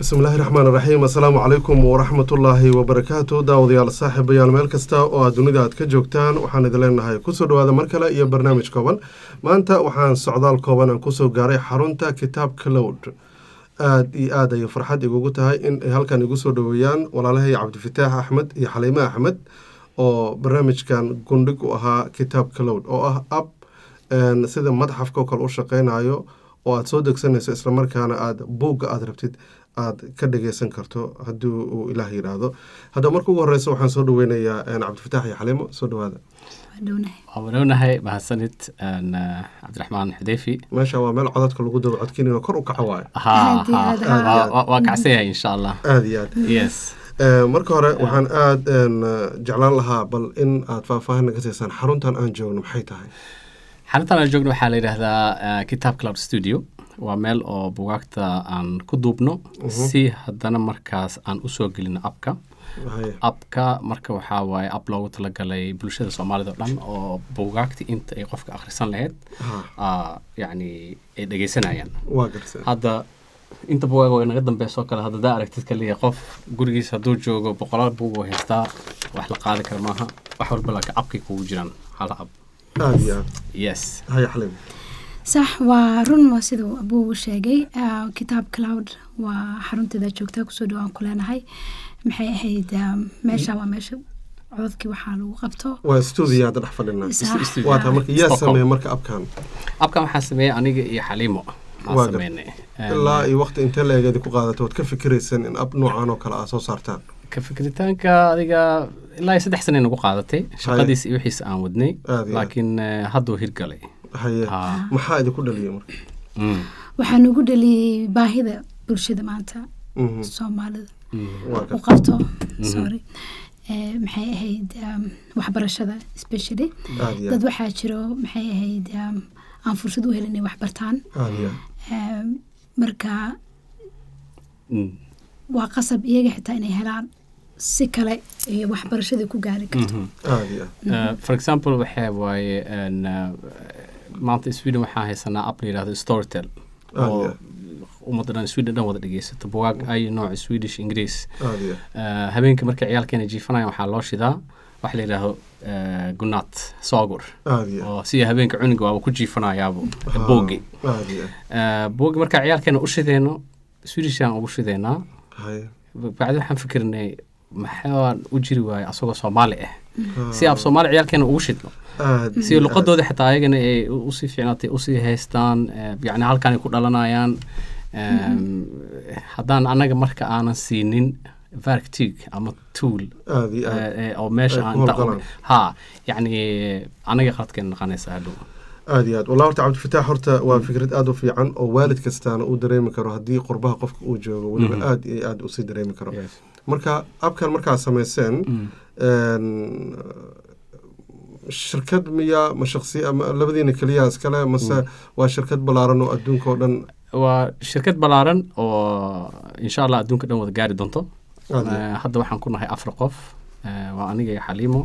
بسم الله الرحمن الرحيم. السلام عليكم ورحمة الله وبركاته. داوديال صاحب يال meel kasta oo aad dunida aad ka joogtaan waxaan idin leenahay ku soo dhawaada mar kale iyo barnaamij kooban. Maanta waxaan socdaal kooban aan ku soo gaaray xarunta Kitaab Cloud. aad iyo aad ay farxad igu tahay in ay halkan igu soo dhaweeyaan walaalahay Cabdifataax Axmed iyo Xaliime Axmed oo barnaamijkan gundhig u ahaa Kitaab Cloud oo ah app sida madxafka kale u shaqeynayo oo aad soo degsanayso isla markaana aad buugga aad rabtid aad ka dhageysan karto haddii uu Ilaahay yiraahdo. Hadda markii ugu horeysa waxaan soo dhaweynayaa Cabdifataax iyo Xaliimo soo dhawaada. wadownahay mahadsanid Cabdiraxmaan Xudeyfi. Meesha waa meel codadka lagu dabo codkiina kor u kaca waayo. waa kacsayahay insha Allah. aad iyo aad. Yes. marka hore waxaan aad jeclaan lahaa bal in aad faahfaahin naga siisaan xaruntan aan joogno maxay tahay. xaruntan aan joogno waxaa la yiraahdaa Kitaab Cloud Studio. waa meel oo buugaagta aan ku duubno si haddana markaas aan u soo gelino appka marka waxaa waaye app loogu talagalay bulshada Soomaalida oo dhan oo buugaagta inta ay qofka akhrisan lahayd yacni ay dhageysanayaan. waa gartay. hadda inta buugaag oo naga dambeysoo kale hadda daa aragtid kaliya qof gurigiisa hadduu joogo boqolaal buug oo haystaa wax la qaadi kara maaha wax walba laakiin appkay kugu jiraan hal app. aad iyo aad. Yes. haya Xaliime. صح ورن sidoo abuu sheegay Kitaab Cloud waa xarunteeda joogta ku soo dhawaan kulanahay maxay ahayd meesha waa meesha codadkii waxa lagu qabto waa studio aad dhex fadhinaa waa taa markii yaa sameeyay marka appkan waxaa sameeyay aniga iyo Xaliimo ma sameeynay ilaa iyo waqti inta la eegay ku qaadato wad ka fikiraysan in app noocan oo kale ah soo saartaan ka fikiritaanka adiga ilaa 3 sano nagu qaadatay shaqadiis iyo wixiis aan wadnay laakiin hadda hirgalay haye maxaa idinku dhaliyay marka waxaan ugu dhaliyay baahida bulshada maanta Soomaalida oo qabto sorry maxay ahayd waxbarashada especially dad waxaa jiro maxay ahayd aan fursad u helinay wax bartaan marka waa qasab iyaga xitaa inay helaan si kale iyo waxbarashada ku gaari karto for example waxaa waaye maanta Sweden waxaa haysanaa app la yiraahdo Storytel oo ummaddan Sweden dhan wada dhageysato buugaag ay nooc Swedish English habeenkii markay ciyaalkeena jiifanayaan waxaa loo shidaa wax la yiraahdo Gunnaat Saagur oo si habeenka cuniga waa ku jiifanayaabo buugi marka ciyaalkeena u shideeno Swedish aan ugu shideena bacdi waxaan fikirnay maxaa u jiri waay asagoo Soomaali ah si ab Soomaali ciyaalkeena ugu shidno si luqadooda xitaa ayagana ay u sii fiicnaatay u sii haystaan yani halkan ay ku dhalanayaan haddaan anaga marka aanan siinin verktyg ama tool oo meesha aan yani anaga qaladkeena naqanaysa hadhow aad iyo aad والله horta Cabdifataax horta waa fikrad aad u fiican oo waalid kastaana uu dareemi karo haddii qurbaha qofka uu joogo waliba aad iyo aad u sii dareemi karo marka appkan markaa sameyseen shirkad miya ma shakhsi ama labadiina kaliya iskale mase waa shirkad balaaran oo adduunka oo dhan waa shirkad balaaran oo insha Allah adduunka dhan wada gaari doonto hadda waxaan ku nahay 4 qof waa aniga iyo Xaliimo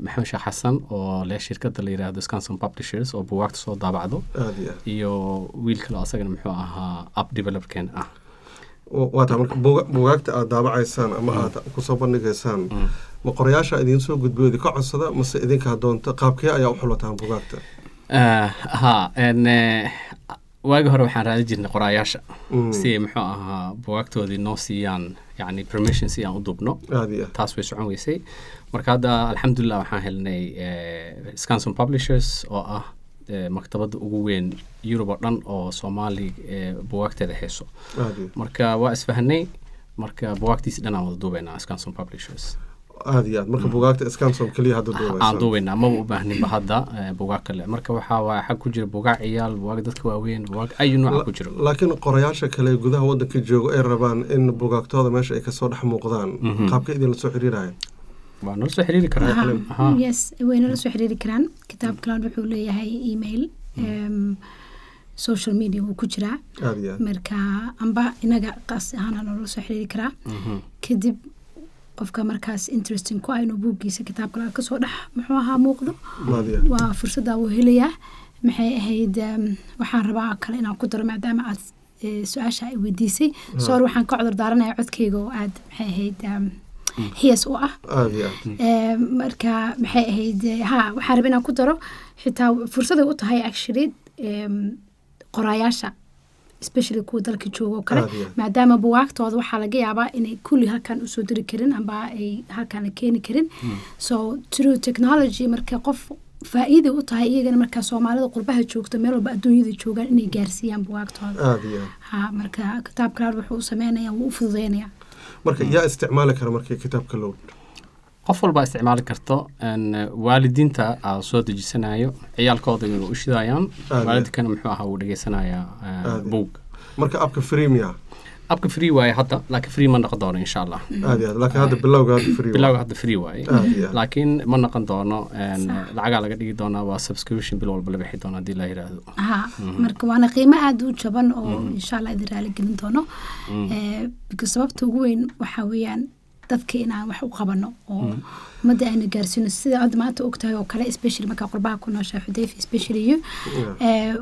maxamed Sheekh Xasan oo leh shirkadda la yiraahdo Scanson Publishers oo buugaagta soo daabacdo iyo wiil kale asagana muxuu ahaa app developer ah waa taa marka buugaagta aad daabacaysaan ama aad ku soo bandhigaysaan ma qorayaasha idin soo gudbiyay ka codsada mase idinka doonta qaabkee ayaa u xulataan buugaagta waagi hore waxaan raadin jirnay qorayaasha si muxuu ahaa buugaagtoodii noo siiyaan yani permission si aan u dubno taas way socon weysay marka hadda alxamdulillah waxaan helnay Scanson Publishers oo ah maktabadda ugu weyn Europe oo dhan oo Soomaali buugaagteeda hayso marka waa isfahanay marka buugaagtiisa dhan aan wada duubaynaa Scanson Publishers aad iyo aad marka buugaagta Scanson kaliya hadda duubaysaa aan duubaynaa ma u baahninba hadda buugaag kale marka waxaa waa xag ku jira buugaag ciyaal buugaag dadka waaweyn buugaag ay nooc ku jiro laakiin qorayaasha kale gudaha waddanka jooga ay rabaan in buugaagtooda meesha ay ka soo dhex muuqdaan qaabka idin la soo xiriirayaan waa noo soo xiriiri karaan yes way noo soo xiriiri karaan Kitaab Cloud wuxuu leeyahay email social media uu ku jiraa marka amba inaga qaas ahaan noo soo xiriiri karaa kadib qofka markaas interesting ku aynu buugiisa Kitaab Cloud ka soo dhax muxuu ahaa muuqdo waa fursad uu helayaa maxay ahayd waxaan rabaa kale inaan ku daro maadaama aad su-aasha ay weydiisay soor waxaan ka cudur daaranayaa codkayga oo aad maxay ahayd hiyas u ah marka maxay ahayd waxaan rabay inaan ku daro xitaa fursaday u tahay actually qoraayaasha especially kuwa dalka jooga oo kale maadaama buwaagtooda waxaa laga yaabaa inay kulli halkan usoo diri karin amba ay halkan keeni karin so through technology marka qof faa'iido u tahay iyagana marka Soomaalida qurbaha joogto meel walba adduunyada joogaan inay gaarsiiyaan buwaagtooda marka kitaabka wuxuu sameeynaya wuu fududeynaya marka yaa isticmaali kara markii kitaabka loo qof walba isticmaali karto waalidiinta soo dejisanayo ciyaalkooda inay u shidayaan waalidkana muxuu ahaa uu dhageysanayaa buug marka abka freemium abka free waaye hadda laakiin free ma noqon doono insha Allah laakiin hadda bilowga hadda free waaye laakiin ma noqon doono lacaga laga dhigi doonaa waa subscription bil walba la bixi doona hadii la yiraahdo marka waana qiimo aad u jaban oo insha Allah idin raali gelin doono because sababta ugu weyn waxa weeyaan dadka inaan wax u qabano oo umada ayna gaarsiino sida aad maanta ogtahay oo kale especially marka qurbaha ku nooshahay Xudayf especially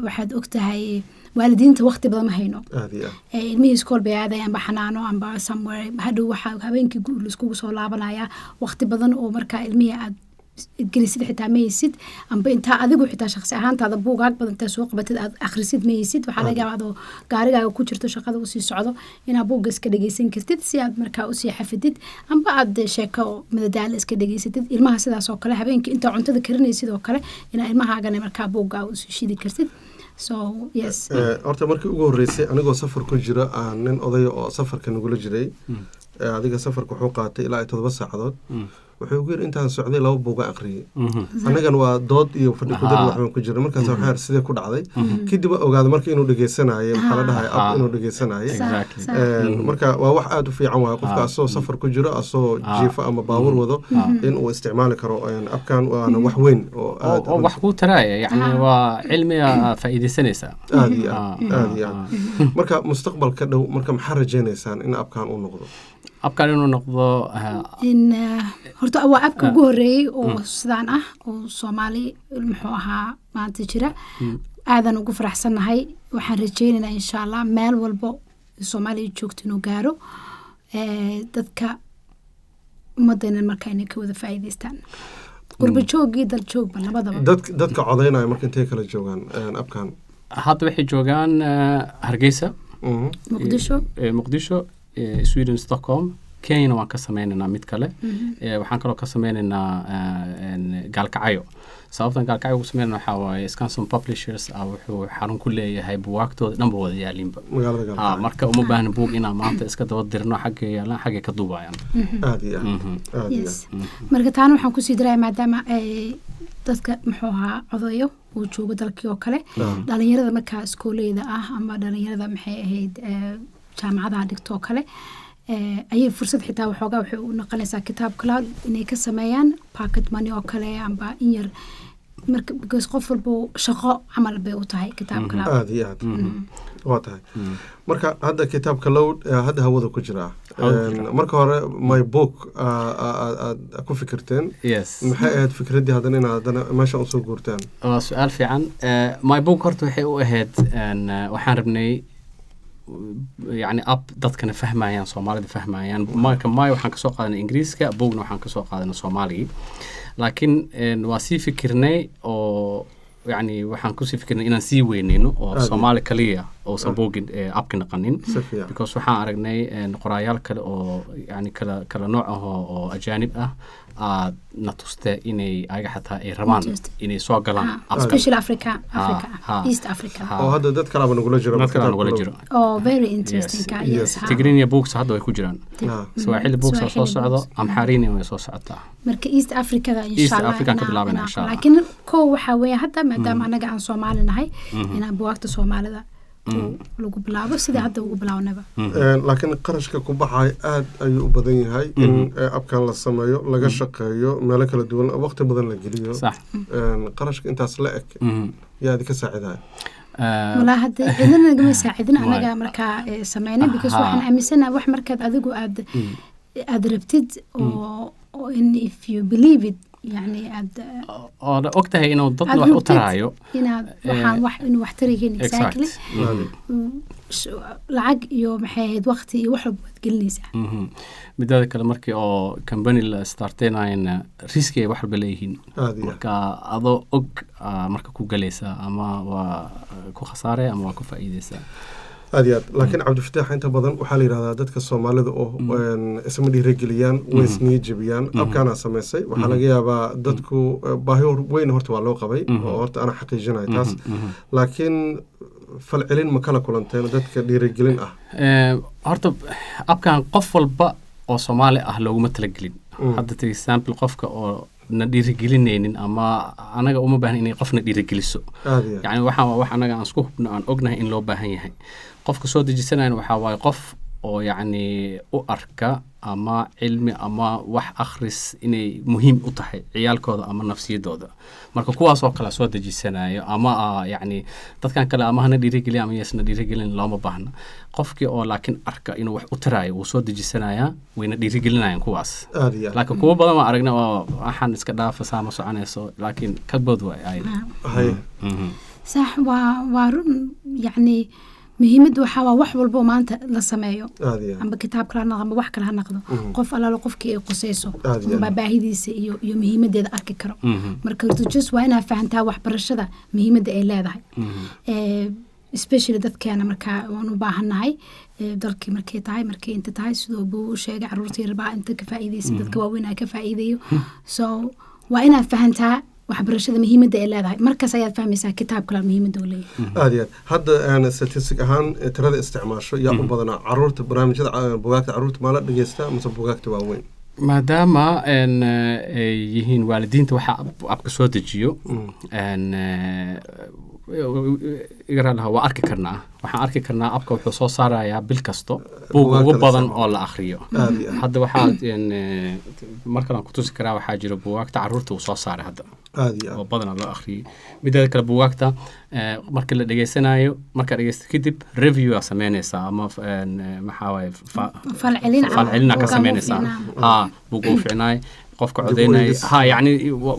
waxaad ogtahay waalidiinta waqti badan ma hayno ilmihii iskool bay aadayaan baxanaano amba somewhere hadhow waxa habeenkii guul iskugu soo laabanaya waqti badan oo marka ilmihii aad gelisid xitaa maysid amba inta adigu xitaa shakhsi ahaantaada buugaag badan inta soo qabatid aad akhrisid maysid waxa laga yaabaa gaarigaaga ku jirto shaqada u sii socdo inaad buug iska dhageysan kartid si aad markaa u sii xafidid amba aad sheeko madadaalo iska dhageysatid ilmaha sidaas oo kale habeenkii inta cuntada karinaysid oo kale ina ilmahaagana markaa buugaa u sii shidi kartid so yes horta markii ugu horeysay anigoo safar ku jira aan nin oday oo safarka nagula jiray adiga safarka wuxuu qaatay ilaa 7 saacadood wuxuu ugu yiri intaan socday 2 buug aqriyay anagan waa dood iyo fadhi ku dar waxaan ku jiray markaas waxaan sidee ku dhacday kadib ogaado markii inuu dhageysanayo waxa la dhahay ab inuu dhageysanayo marka waa wax aad u fiican waa qofka asoo safar ku jiro asoo jiifa ama baawur wado in uu isticmaali karo abkan waana wax weyn oo aad wax ku taraaya yani waa cilmiga faa'iideysanaysa marka mustaqbalka dhow marka maxaa rajaynaysaan in abkan uu noqdo abkan inuu noqdo horta waa abka ugu horeeyay oo sidaan ah oo Soomaali muxuu ahaa maanta jira aadan ugu faraxsanahay waxaan rajaynaynaa insha Allah meel walba Soomaali joogto inuu gaaro dadka umadana marka inay ka wada faa'iideystaan qurba joogii dal joogba labadaba dadka codeynaya marka intee kala joogaan abkan hadda waxay joogaan Hargeysa Muqdisho Sweden Stockholm Kenya waan ka sameeynaa mid kale waxaan kaloo ka sameeynaa gaalkacyo sababtan gaalkacyo ugu sameeynaa waxa waaye Scanson Publishers wuxuu xarun ku leeyahay buugaagtooda dhanba wada yaalinba marka uma baahna buug inaan maanta iska daba dirno xagga yaalan xagga ka duubayaan marka taana waxaan ku sii diray maadaama dadka muxuu ahaa codayo uu joogo dalkii oo kale dhalinyarada marka iskooleyda ah ama dhalinyarada maxay ahayd jaamacadaha dhigto kale ayay fursad xitaa waxoogaa waxay u noqonaysaa kitaab kale inay ka sameeyaan pocket money oo kale amba in yar marka because qof walba shaqo camal bay u tahay kitaab kale waa tahay marka hadda kitaabka load hadda hawada ku jira marka hore my book ku fikirteen maxay ahayd fikradii haddana inaad meesha u soo guurtaan waa su'aal fiican my book horta waxay u ahayd waxaan rabnay يعني أب dadkana fahmayaan Soomaalida fahmayaan marka waxaan ka soo qaadanay Ingiriiska buugna waxaan ka soo qaadanay Soomaali laakiin waa si fikirnay oo يعني waxaan ku sii fikirnay inaan sii weyneyno oo Soomaali kaliya oo sabuugin abka naqanin because waxaan aragnay qoraayaal kale oo يعني kala nooc ah oo ajaanib ah na tuste inay ayaga xataa ay rabaan inay soo galaan especially Africa East Africa oo hadda dad kale nagula jiro oh very interesting yes Tigrinya books hadda way ku jiraan Swahili books soo socdo Amhariina way soo socotaa marka East Africa insha Allah laakiin waxa weeye hadda maadaama anaga aan Soomaali nahay inaan buugta Soomaalida lagu bilaabo sida hadda ugu bilaawnaba laakiin qarashka ku baxay aad ayuu u badan yahay in abkan la sameeyo laga shaqeeyo meel kala duwan waqti badan la geliyo qarashka intaas la eg yaa ka saaciday wala hadda idin naga saacidin anaga marka sameeyna because waxaan aaminsanahay wax markaad adigu aad rabtid oo in if you believe it يعني أنا أكتر إنه ضد واحد أترايو إنه واحد إنه واحد تريجين exactly lacag iyo maxay ahayd waqti iyo wax walba waad gelinaysaa midada kale markii oo company la starteynayna riski ay wax walba leeyihiin marka adoo og marka ku galaysaa ama waa ku khasaare ama waa ku faa'iideysaa aad iyo aad laakiin cabdifataax inta badan waxaa la yidhahdaa dadka soomaalida oo isma dhiirigeliyaan way isniya jebiyaan abkaanaa samaysay waxaa laga yaabaa dadku baahi weyn horta waa loo qabay oo horta ana xaqiijinayo taas laakiin falcelin ma kala kulanteen dadka dhiirigelin ah horta abkan qof walba oo soomaali ah looguma talagelin hadda for example qofka oo na dhiirigelinaynin ama anaga uma baahna inay qofna dhiirigeliso yani waxaan waa wax anaga aan isku hubno aan ognahay in loo baahan yahay qofka soo dejisanayna waxaa waaye qof oo yacni u arka ama cilmi ama wax akhris inay muhiim u tahay ciyaalkooda ama nafsiyadooda marka kuwaas oo kale soo dejisanayo ama yacni dadkan kale ama hana dhiirigeliya ama yasna dhiirigelin looma baahna qofkii oo laakiin arka inuu wax u taraayo wuu soo dejisanayaa wayna dhiirigelinayaan kuwaas laakiin kuwa badan waan aragna oo waxaan iska dhaafa saama soconayso laakiin kabood waay ayada sax waa run yacni muhiimaddu waxaa waa wax walbo maanta la sameeyo amba kitaab kale ha noqdo amba wax kale ha noqdo qof allaalo qofkii ay qusayso unbaa baahidiisa iyo muhiimaddeeda arki karo marka just waa inaad fahantaa waxbarashada muhiimadda ay leedahay especially dadkeena markaa waan u baahannahay dalkii markay tahay markay inta tahay sidoo buu u sheegay caruurtii rabaa inta ka faa'iidaysa dadka waaweyn ay ka faa'iidayo so waa inaad fahantaa waxbarashada muhiimadda ay leedahay markaas ayaad fahmaysaa kitaab kale muhiimadda uu leeyahay aad iyo aad hadda statistic ahaan tirada isticmaasho yaa u badanaa caruurta barnaamijyada bugaagta caruurta maa la dhegeysta mise bugaagta waaweyn maadaama ay yihiin waalidiinta waxaa abka soo dejiyo igaralaha waa arki karnaa waxaan arki karnaa abka wuxuu soo saarayaa bil kasto buug ugu badan oo la akhriyo hadda waxaa mar kale aan ku tusi karaa waxaa jira buugaagta caruurta uu soo saaray hadda oo badanaa loo akhriyay mideeda kale buugaagta marka la dhegeysanayo markaa dhegeysta kadib review aa sameynaysaa ama maxaa waaye falcelina ka sameynaysaa buug uu ficnaay qofka codeynay yani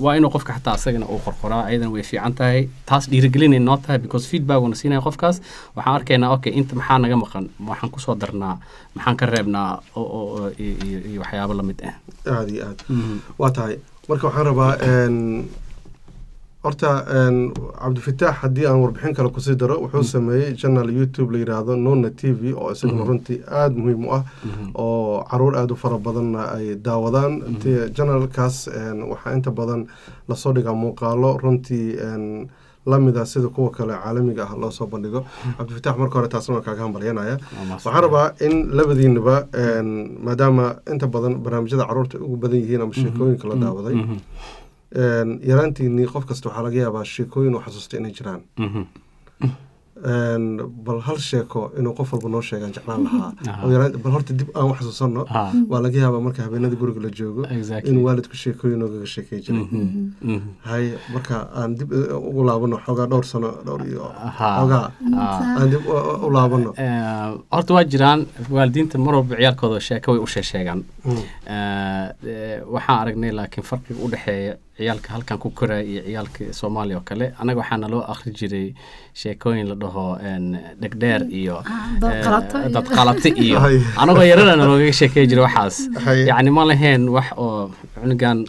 waa inuu qofka xataa asagana uu qorqoraa ayadan way fiican tahay taas dhiirigelinay noo tahay because feedback uuna siinaya qofkaas waxaan arkaynaa okay inta maxaa naga maqan waxaan kusoo darnaa maxaan ka reebnaa iyo waxyaabo lamid ah aad iyo aad waa tahay marka waxaan rabaa horta cabdifataax haddii aan warbixin kale kusii daro wuxuu sameeyey channel youtube la yidhaahdo nona t v oo isaguna runtii aada muhiim u ah oo caruur aada u fara badanna ay daawadaan channelkaas waxaa inta badan lasoo dhigaa muuqaalo runtii lamida sida kuwa kale caalamiga ah loo soo bandhigo cabdifataax marka hore taasna waa kaaga hambalyanaya waxaan rabaa in labadiinaba maadaama inta badan barnaamijyada caruurta ugu badan yihiin ama sheekooyinka la daawaday yaraantiinii qof kasta waxaa laga yaabaa sheekooyin uu xasuusta inay jiraan bal hal sheeko inuu qof walba noo sheegaan jeclaan lahaa bal horta dib aan u xasuusanno waa laga yaabaa marka habeenada guriga la joogo in waalidku sheekooyin noogaga sheekay jiray hay marka aan dib ugu laabano xoogaa dhowr sano dhowr iyo xoogaa aan dib u laabano horta waa jiraan waalidiinta mar walba ciyaalkooda sheeko way u sheegaan waxaan aragnay laakiin farqiga u dhexeeya ciyaalka halkan ku koraya iyo ciyaalka Soomaaliya oo kale anaga waxaana loo akhri jiray sheekooyin la dhaho dhegdheer iyo dad qalata iyo anagoo yarana looga sheekay jiray waxaas yani ma lahayn wax oo cunugan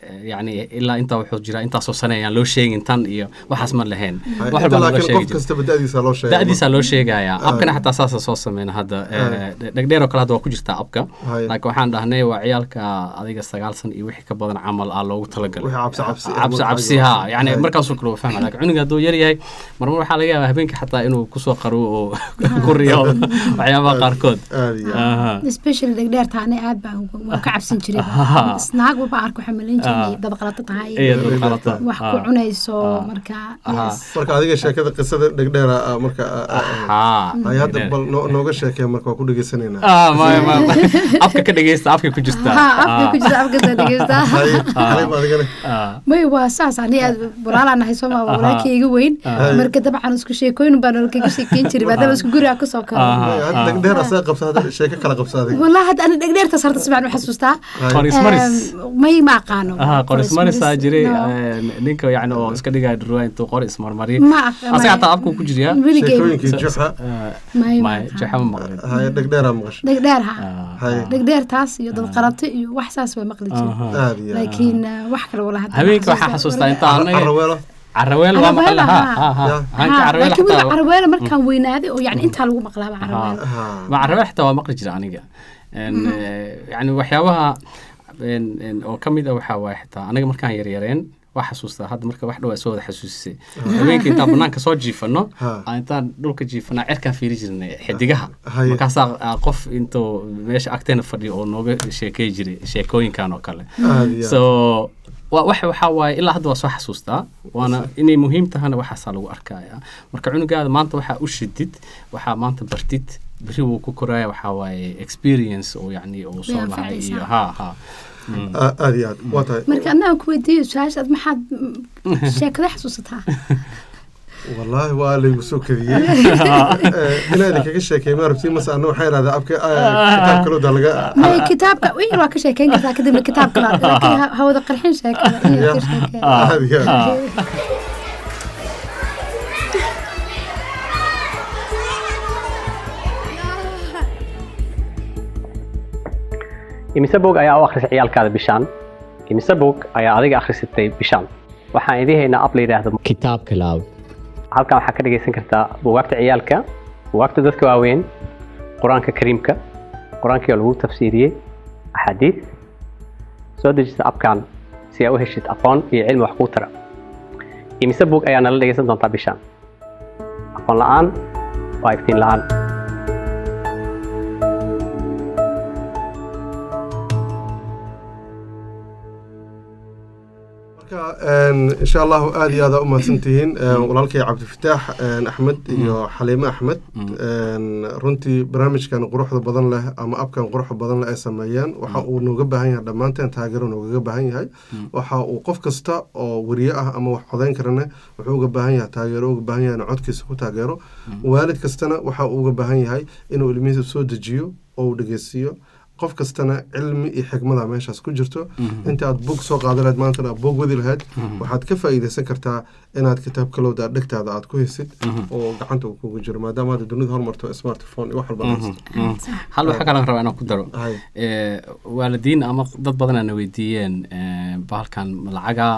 يعني إلا أنت وحوج جرا أنت صوصنا يعني لو شيء إنتان إياه وحس ما لهن واحد لكن قف كستبد دادي سالو شيء دادي سالو شيء جايا أبكنا حتى أساس صوص من هذا نقدر وكل هذا وكل جست أبكا لكن وحنا هنا وعيالك هذيك السجالسن يوحي كبدن عمل الله وتلقى عبسها يعني مركز سكرو فهم لكن عندنا دو يري هاي مرمو حاليا هبينك حتى إنه كسو قرو كوريال وعيال قاركود especially نقدر تاني عاد وكعبسين جري سناق وبعركو حملين dad qalata tahay wax ku cunayso marka adiga sheekada qisada dhegdheer marka ay hadda bal nooga sheekay marka ku dhageysanayna ma afka ka dhageysta afka ku jirta afka ka dhageysta may waa saas ani walaalaana hay Soomaa walaalkayga weyn marka dabcan isku sheekooyin baan kaga sheekeyn jiray baadaba isku guriga ka soo karo dhegdheer asaa qabsada sheeko kala qabsaday wallahi hadda ani dhegdheerta sarta sabaan u xasuustaa may ma aqaano qor ismarisaa jiray ninka yani oo iska dhigaya dhurwaa intuu qor ismarmariyo asaga xataa abkuu ku jiriyaa sheekooyinkii juxa juxa ma maqlin haye dhegdheeraa maqashay dhegdheer taas iyo dad qarabta iyo wax saas way maqli jireen laakiin wax kale wala hadda habeenkii waxaa xasuustaa inta anaga carraweelo waa maqal laakiin weli carraweelo markaan weynaaday oo yani intaa lagu maqlaaba carraweelo ma carraweelo xitaa waa maqli jira aniga yani waxyaabaha oo ka mid ah waxaa waaye xitaa anaga markaan yaryareen waa xasuustaa hadda marka wax dhow soo wada xasuusisay habeenkii intaan banaanka soo jiifano intaan dhulka jiifana cirkaan fiiri jirnay xidigaha markaasaa qof intuu meesha agteena fadhiyo oo nooga sheekey jiray sheekooyinkan oo kale so waxaa waaye ilaa hadda waa soo xasuustaa waana inay muhiim tahana waxaasaa lagu arkaya marka cunugaada maanta waxaa u shidid waxaa maanta bartid beri wuu ku koraya waxaa waaye experience oo yani uu soo lahay iyo aad iyo aad waa tahay marka annaga ku weydiiyo su-aashaad maxaad sheekada xasuusataa والله والله وسكريه بلادك كيش شيء ما ربتي مثلا انه حير هذا ابك كتاب كله دلقه ما كتابك وين راك شيء كان كذا من كتاب كله لكن هو ذا قرحين شيء imise boog ayaa u akhrisay ciyaalkaada bishaan imise boog ayaa adiga akhrisatay bishaan waxaan idin haynaa app la yiraahdo kitaab cloud halkan waxaad ka dhageysan kartaa buugaagta ciyaalka buugaagta dadka waaweyn quraanka kariimka quraanka lagu tafsiiriyey axaadiis soo dejisa appkan si aad u heshid aqoon iyo cilmi wax ku tara imise boog ayaa nala dhageysan doontaa bishaan aqoon la'aan waa iftiin la'aan إن شاء الله آدي هذا سنتين ولالك عبد الفتاح أحمد يو حليمة أحمد رنتي برنامج كان قروح بدن له أما أب كان قروح بدن له سمايان وحقو نوجبه هاي لما أنت تهاجرون نوجبه هاي وحقو قف كستا ورياء أما وحدين كرنا وحقو جبه هاي تهاجروا جبه هاي نعد كسكو تهاجروا والد كستنا وحقو جبه هاي إنه الميز سود جيو أو دقيسيو qof kastana cilmi iyo xigmada meeshaas ku jirto inta aad bug soo qaadanayd maantana bug wadi lahayd waxaad ka faa'iidaysan kartaa inaad kitaab kalowda dhegtaada aad ku haysid oo gacanta uu kugu jiro maadaama aad dunida horumarto smartphone iyo wax walba hal waxa kale rabaa inaan ku daro waalidiin ama dad badan aan weydiiyeen bahalkan lacaga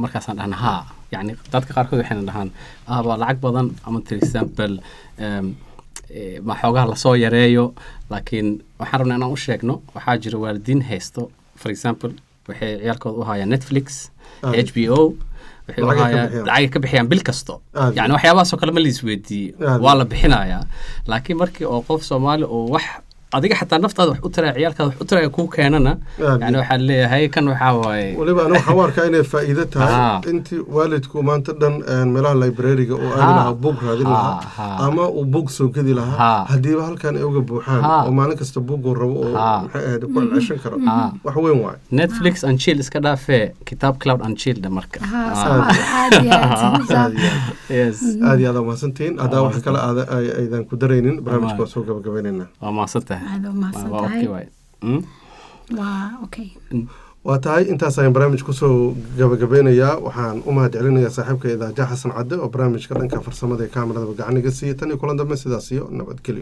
markaasaan dhahnaa haa yani dadka qaarkood waxayna dhahaan waa lacag badan ama for example ma xoogaha lasoo yareeyo laakiin waxaan rabnaa inaan u sheegno waxaa jira waalidiin haysto for example waxay ciyaalkooda u hayaan Netflix HBO waxay u hayaan lacag ka bixiyaan bil kasto yani waxyaabahaasoo kale ma la isweydiiyo waa la bixinayaa laakiin markii oo qof Soomaali oo wax adiga xataa naftaada wax u taray ciyaalkaada wax u taray ku keenana yani waxa leeyahay kan waxa waaye waliba anu waxa warka inay faa'iido tahay intii waalidku maanta dhan meelaha library-ga oo aad lahaa book raadin lahaa ama uu book soo gadi lahaa hadii halkan ay uga buuxaan oo maalin kasta book uu rabo oo maxay ahayd ku ceshan karo wax weyn waay Netflix and chill iska dhaafee kitaab cloud and chill da marka yes aad iyo aad ma santiin adaa wax kale aydan ku dareenin barnaamijka soo gabagabeynayna waa maasanta waa tahay intaas ayaan barnaamij kusoo gabagabeynayaa waxaan u mahad celinayaa saaxiibka idaaja xasan cadde oo barnaamijka dhanka farsamada ee kaamirada gacan iga siiya tan iyo kulan dambe sidaas iyo nabadgelyo